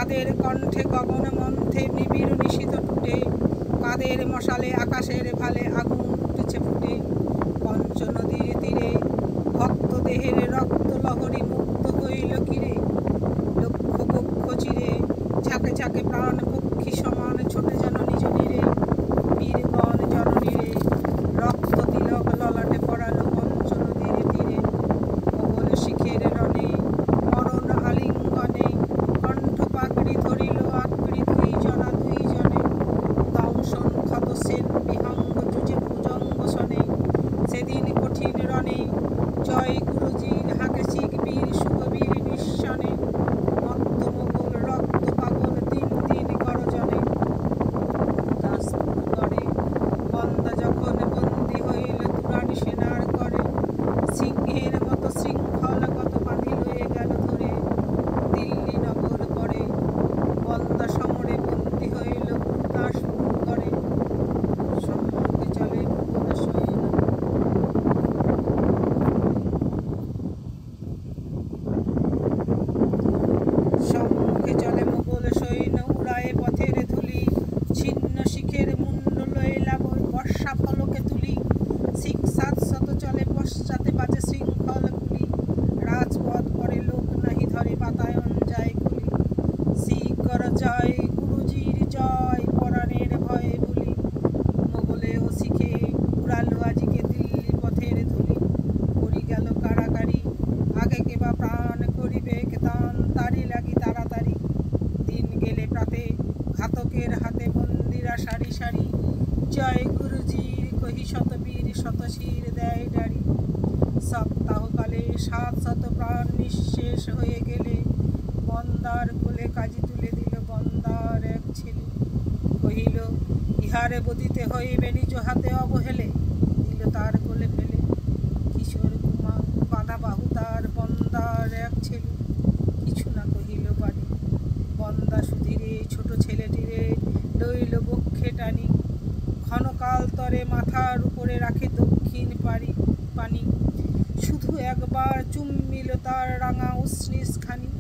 কাদের কণ্ঠে গগন মন্থে নিবিড় নিশীত টুটে, কাদের মশালে আকাশের ভালে আগুন উঠেছে ফুটে। পঞ্চ নদীর তীরে ভক্ত দেহের রক্ত লহরী মুক্ত হইল কিরে, লক্ষ বক্ষ চিরে ঝাঁকে ঝাঁকে প্রাণ পক্ষী সমান ছোটে যেন নিজ নীরে। বীরগণ জননীরে রক্ত তিলক ললাটে পড়ালো পঞ্চ নদীর তীরে। মোগল শিখের রণে মরণ আলিঙ্গনে কণ্ঠ পাগড়ি ধরিল আঁকড়ি দুইজনে। দংশন ক্ষত সেন বিহঙ্গ যুজে ভুজঙ্গ শনে, সেদিন কঠিন রণে জয় গুরুজির হাঁকে শিখ বীর সুখবীর নিঃসনে। মত্ত মোগল রক্ত পাগল দিন দিন গরজনে। দাসপুর গড়ে বন্দা যখন বন্দী হইল তুরান সেনার করে, সিংহের মতো শৃঙ্খল কত বাঁধি লয়ে গেল ধরে। দিল্লি নগর পরে বন্দা সমরে বন্দী হইল দাসপুর গড়ে, সম্মুখে চলে মোগল সৈন্য। সম্মুখে চলে মোগল সৈন্য উড়ায়ে পথের ধুলি, ছিন্ন শিখের মুন্ড লইলা বর্ষা ফলকে তুলি। শিখ ৭০০ চলে পশ্চাতে বাজে শৃঙ্খল গুলি, রাজপথ পরে লোক নাহি ধরে বাতায়ন যায় খুলি। শিখ কর জয় গুরুজির জয় পরাণের ভয়ে বলি, মোগলে ও শিখে উড়ালো আজিকে দিল্লি পথের ধুলি। করি গেল কারাকারি আগে কেবা প্রাণ করিবে দান, তারি লাগি তাড়াতাড়ি। দিন গেলে প্রাতে ঘাতকের হাতে বন্দিরা সারি সারি, জয় গুরুজির কহি শতবীর শতশির দেয় ডারি। সপ্তাহকালে ৭০০ প্রাণ নিঃশেষ হয়ে গেলে, বন্দার কোলে কাজী তুলে দিল বন্দার এক ছেলে। কহিল ইহারে বদিতে হইবে নিজ হাতে অবহেলে, দিল তার কোলে ফেলে কিশোর কুমার বাঁধা বাহু তার বন্দার এক ছেলে। কিছু না কহিল বাণী, বন্দা সুধীরে ছোট ছেলেটিরে লইল বক্ষে টানি। ক্ষণকাল তরে মাথার উপরে রাখে দক্ষিণ পানি, শুধু একবার চুম্বিল তার রাঙা উষ্ণিস খানি।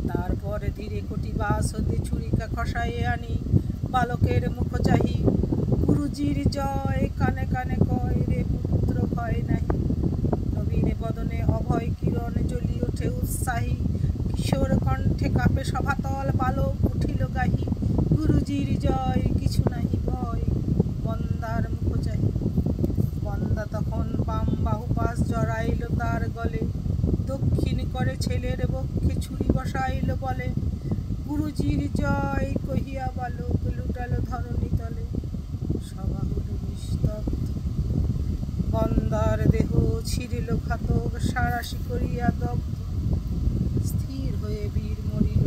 তারপরে ধীরে কটিবাস হতে ছুরিকা খসায়ে আনি, বালকের মুখ চাহি গুরুজির জয় কানে কানে কয় রে পুত্র ভয় নাহি। নবীন বদনে অভয় কিরণ জ্বলি ওঠে উৎসাহী, কিশোর কণ্ঠে কাঁপে সভাতল বালক উঠিল গাহি। গুরুজির জয় কিছু নাহি ভয়, বন্দার মুখ চাহি। বন্দা তখন বাম বাহু পাশ জড়াইল তার গলে, দক্ষিণ করে ছেলের বক্ষে ছুরি বসাইল বলে। গুরুজির জয় কহিয়া বালক লুটাল ধরণী তলে, সভা হল নিস্তব্ধ। বন্দার দেহ ছিঁড়িল ঘাতক সারাশি করিয়া দগ্ধ, স্থির হয়ে বীর মরিল